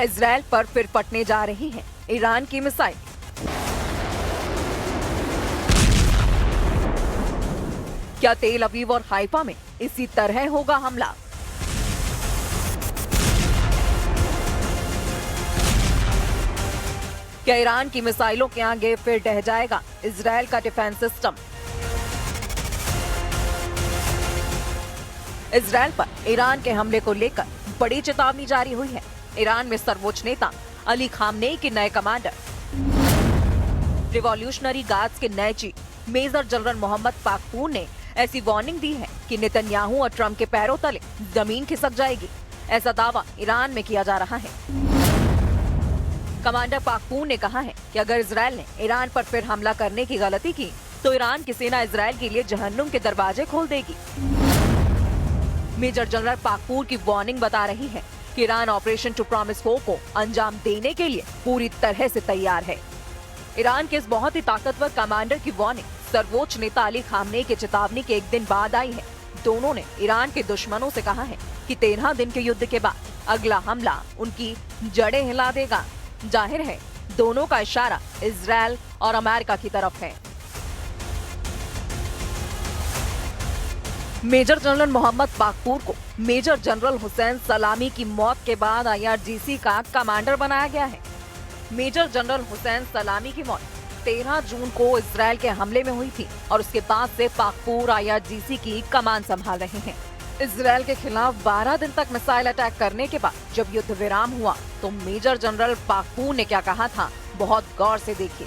Israel पर फिर फटने जा रही है ईरान की मिसाइल? क्या तेल अवीव और हाइफा में इसी तरह होगा हमला? क्या ईरान की मिसाइलों के आगे फिर ढह जाएगा इजराइल का डिफेंस सिस्टम? इजराइल पर ईरान के हमले को लेकर बड़ी चेतावनी जारी हुई है। ईरान में सर्वोच्च नेता अली खामनेई के नए कमांडर रिवॉल्यूशनरी गार्ड्स के नए chief major general Mohammad Pakpour ने ऐसी वार्निंग दी है कि नेतन्याहू और ट्रंप के पैरों तले जमीन खिसक जाएगी। ऐसा दावा ईरान में किया जा रहा है। कमांडर पाकपूर ने कहा है कि अगर इजराइल ने ईरान पर फिर हमला करने की गलती की तो ईरान की सेना इजराइल के लिए जहन्नुम के दरवाजे खोल देगी। मेजर जनरल पाकपूर की वार्निंग बता रही है कि ईरान ऑपरेशन टू प्रॉमिस 4 को अंजाम देने के लिए पूरी तरह से तैयार है। ईरान के इस बहुत ही ताकतवर कमांडर की वार्निंग सर्वोच्च नेता अली खामनेई की चेतावनी के एक दिन बाद आई है। दोनों ने ईरान के दुश्मनों से कहा है कि 13 दिन के युद्ध के बाद अगला हमला उनकी जड़ें हिला देगा। जाहिर है दोनों का इशारा इजराइल और अमेरिका की तरफ है। मेजर जनरल मोहम्मद पाकपूर को मेजर जनरल हुसैन सलामी की मौत के बाद IRGC का कमांडर बनाया गया है। मेजर जनरल हुसैन सलामी की मौत 13 जून को इजराइल के हमले में हुई थी और उसके बाद से पाकपूर IRGC की कमान संभाल रहे हैं। इजराइल के खिलाफ 12 दिन तक मिसाइल अटैक करने के बाद जब युद्ध विराम हुआ तो मेजर जनरल पाकपूर ने क्या कहा था, बहुत गौर से देखिए।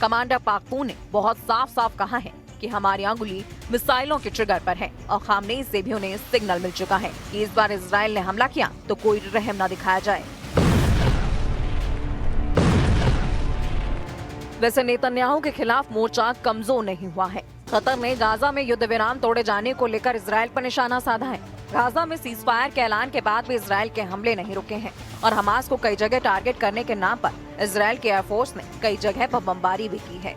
कमांडर पाकपूर ने बहुत साफ साफ कहा है कि हमारी अंगुली मिसाइलों के ट्रिगर पर है और खामनेई से भी उन्हें सिग्नल मिल चुका है कि इस बार इजराइल ने हमला किया तो कोई रहम न दिखाया जाए। वैसे नेतन्याहू के खिलाफ मोर्चा कमजोर नहीं हुआ है। कतर ने गाजा में युद्ध विराम तोड़े जाने को लेकर इजराइल पर निशाना साधा है। गाजा में सीजफायर के ऐलान के बाद भी इजराइल के हमले नहीं रुके हैं और हमास को कई जगह टारगेट करने के नाम पर इजराइल के एयरफोर्स ने कई जगह पर बमबारी भी की है।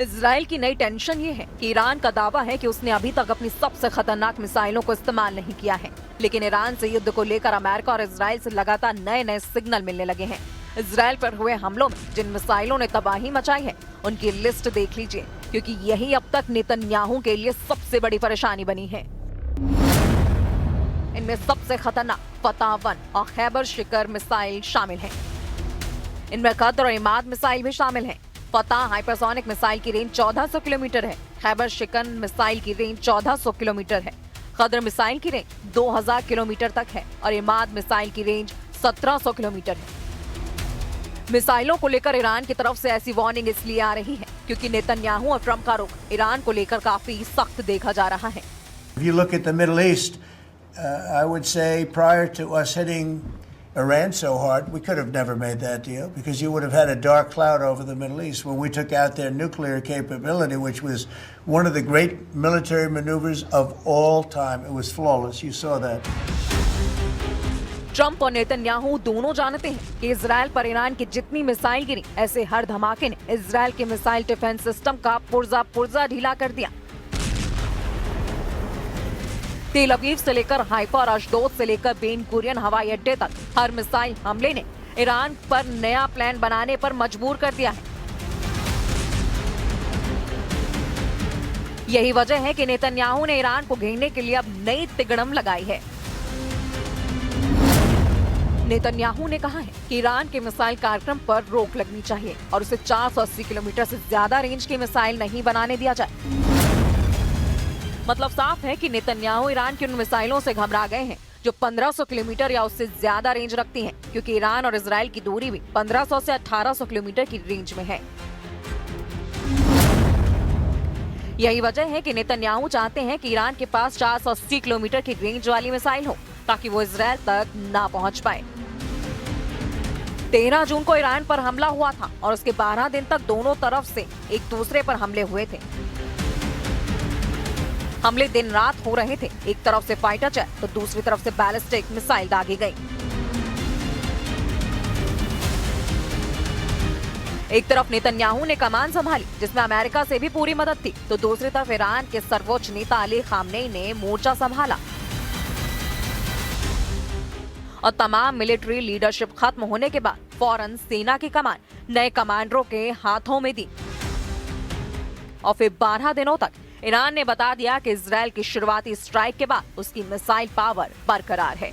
इजराइल की नई टेंशन ये है कि ईरान का दावा है कि उसने अभी तक अपनी सबसे खतरनाक मिसाइलों को इस्तेमाल नहीं किया है, लेकिन ईरान से युद्ध को लेकर अमेरिका और इजराइल से लगातार नए नए सिग्नल मिलने लगे हैं। इजराइल पर हुए हमलों में जिन मिसाइलों ने तबाही मचाई है उनकी लिस्ट देख लीजिए, क्योंकि यही अब तक नेतन्याहू के लिए सबसे बड़ी परेशानी बनी है। इनमें सबसे खतरनाक फतह 1 और खैबर शिकर मिसाइल शामिल हैं। इनमें कद्र और इमाद मिसाइल भी शामिल हैं। फतह हाइपरसोनिक मिसाइल की रेंज 1400 किलोमीटर है। खैबर शिकन मिसाइल की रेंज 1400 किलोमीटर है। कद्र मिसाइल की रेंज 2000 किलोमीटर तक है और इमाद मिसाइल की रेंज 1700 किलोमीटर है। मिसाइलों को लेकर ईरान की तरफ से ऐसी वार्निंग इसलिए आ रही है क्योंकि नेतन्याहू और ट्रंप का रुख ईरान को लेकर काफी सख्त देखा जा रहा है। If you look at the Middle East, I would say prior to us hitting Iran so hard, we could have never made that deal because you would have had a dark cloud over the Middle East when we took out their nuclear capability, which was one of the great military maneuvers of all time. It was flawless. You saw that. Trump और Netanyahu दोनों जानते हैं कि Israel पर Iran की जितनी missile गिरी, ऐसे हर धमाके ने इजराइल के मिसाइल डिफेंस सिस्टम का पुर्जा ढीला कर दिया। तेल अवीव से लेकर हाइफा और अशदोद से लेकर बेन गुरियन हवाई अड्डे तक हर मिसाइल हमले ने ईरान पर नया प्लान बनाने पर मजबूर कर दिया है। यही वजह है कि नेतन्याहू ने ईरान को घेरने के लिए अब नई तिगड़म लगाई है। नेतन्याहू ने कहा है कि ईरान के मिसाइल कार्यक्रम पर रोक लगनी चाहिए और उसे 480 किलोमीटर से ज्यादा रेंज की मिसाइल नहीं बनाने दिया जाए। मतलब साफ है कि नेतन्याहू ईरान की उन मिसाइलों से घबरा गए हैं जो 1500 किलोमीटर या उससे ज्यादा रेंज रखती हैं, क्योंकि ईरान और इजराइल की दूरी भी 1500 से 1800 किलोमीटर की रेंज में है। यही वजह है कि नेतन्याहू चाहते हैं कि ईरान के पास 480 किलोमीटर की रेंज वाली मिसाइल हो ताकि वो इजराइल तक ना पहुंच पाए। 13 जून को ईरान पर हमला हुआ था और उसके 12 दिन तक दोनों तरफ से एक दूसरे पर हमले हुए थे। हमले दिन रात हो रहे थे। एक तरफ से फाइटर जेट तो दूसरी तरफ से बैलिस्टिक मिसाइल दागी गई। एक तरफ नेतन्याहू ने कमान संभाली जिसमें अमेरिका से भी पूरी मदद थी, तो दूसरी तरफ ईरान के सर्वोच्च नेता अली खामनेई ने मोर्चा संभाला और तमाम मिलिट्री लीडरशिप खत्म होने के बाद फौरन सेना की कमान नए कमांडरों के हाथों में दी और फिर 12 दिनों तक ईरान ने बता दिया कि इजराइल की शुरुआती स्ट्राइक के बाद उसकी मिसाइल पावर बरकरार है।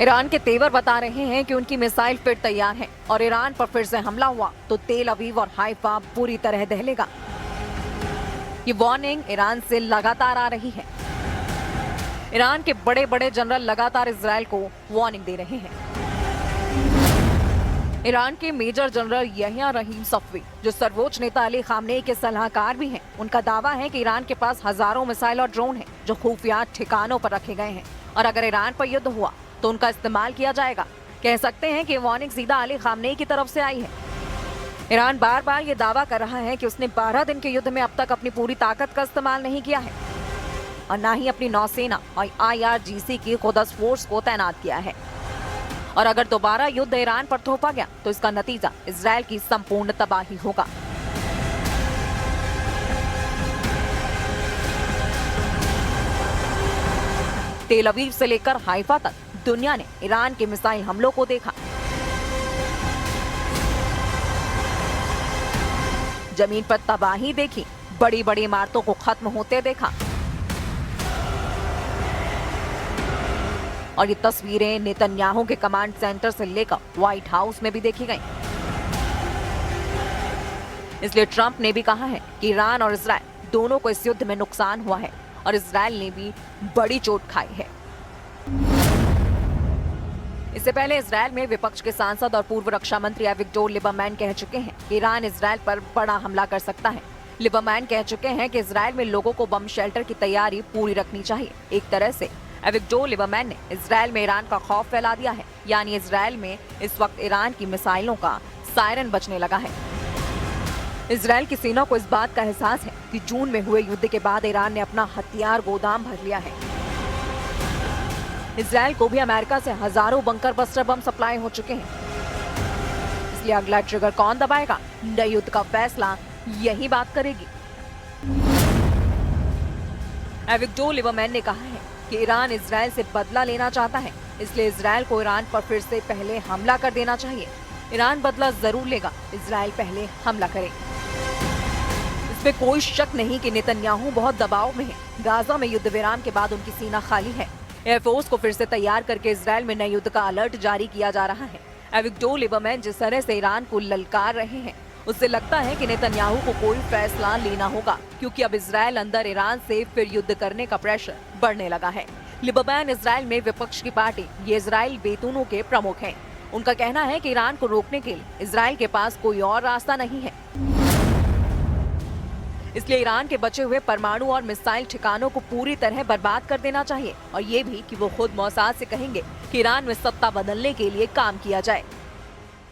ईरान के तेवर बता रहे हैं कि उनकी मिसाइल फिर तैयार है और ईरान पर फिर से हमला हुआ तो तेल अवीव और हाइफा पूरी तरह दहलेगा। ये वार्निंग ईरान से लगातार आ रही है। ईरान के बड़े बड़े जनरल लगातार इजराइल को वार्निंग दे रहे हैं। ईरान के मेजर जनरल यहिया रहीम सफवी, जो सर्वोच्च नेता अली खामनेई के सलाहकार भी हैं, उनका दावा है कि ईरान के पास हजारों मिसाइल और ड्रोन हैं जो खुफिया ठिकानों पर रखे गए हैं और अगर ईरान पर युद्ध हुआ तो उनका इस्तेमाल किया जाएगा। कह सकते हैं कि वार्निंग सीधा अली खामनेई की तरफ से आई है। ईरान बार बार ये दावा कर रहा है कि उसने 12 दिन के युद्ध में अब तक अपनी पूरी ताकत का इस्तेमाल नहीं किया है और न ही अपनी नौसेना और IRGC की खुदस फोर्स को तैनात किया है। और अगर दोबारा युद्ध ईरान पर थोपा गया तो इसका नतीजा इजराइल की संपूर्ण तबाही होगा। तेल अवीव से लेकर हाइफा तक दुनिया ने ईरान के मिसाइल हमलों को देखा। जमीन पर तबाही देखी, बड़ी बड़ी इमारतों को खत्म होते देखा और ये तस्वीरें नेतन्याहू के कमांड सेंटर से लेकर व्हाइट हाउस में भी देखी गईं। इसलिए ट्रंप ने भी कहा है कि ईरान और इजराइल दोनों को इस युद्ध में नुकसान हुआ है और इजराइल ने भी बड़ी चोट खाई है। इससे पहले इजराइल में विपक्ष के सांसद और पूर्व रक्षा मंत्री एविगडोर लिबरमैन कह चुके हैं कि ईरान इजराइल पर बड़ा हमला कर सकता है। लिबरमैन कह चुके हैं कि इजराइल में लोगों को बम शेल्टर की तैयारी पूरी रखनी चाहिए। एक तरह से एविगडोर लिबरमैन ने इजराइल में ईरान का खौफ फैला दिया है, यानी इजराइल में इस वक्त ईरान की मिसाइलों का सायरन बजने लगा है। इजराइल की सेना को इस बात का एहसास है कि जून में हुए युद्ध के बाद ईरान ने अपना हथियार गोदाम भर लिया है। इजराइल को भी अमेरिका से हजारों बंकर बस्टर बम सप्लाई हो चुके हैं। इसलिए अगला ट्रिगर कौन दबाएगा, नए युद्ध का फैसला यही बात करेगी। एविगडोर लिबरमैन ने कहा है कि ईरान इजराइल से बदला लेना चाहता है, इसलिए इजराइल को ईरान पर फिर से पहले हमला कर देना चाहिए। ईरान बदला जरूर लेगा, इजराइल पहले हमला करे। इसमें कोई शक नहीं कि नेतन्याहू बहुत दबाव में है। गाजा में युद्ध विराम के बाद उनकी सीना खाली है। एयरफोर्स को फिर से तैयार करके इजराइल में नए युद्ध का अलर्ट जारी किया जा रहा है। एविगडोर लिबरमैन जिस तरह से ईरान को ललकार रहे हैं, उससे लगता है कि नेतन्याहू को कोई फैसला लेना होगा, क्योंकि अब इजराइल अंदर ईरान से फिर युद्ध करने का प्रेशर बढ़ने लगा है। लिबरमैन इजराइल में विपक्ष की पार्टी ये इजराइल बेतूनों के प्रमुख हैं। उनका कहना है कि ईरान को रोकने के लिए इजराइल के पास कोई और रास्ता नहीं है। इसलिए ईरान के बचे हुए परमाणु और मिसाइल ठिकानों को पूरी तरह बर्बाद कर देना चाहिए और ये भी कि वो खुद मोसाद से कहेंगे कि ईरान में सत्ता बदलने के लिए काम किया जाए।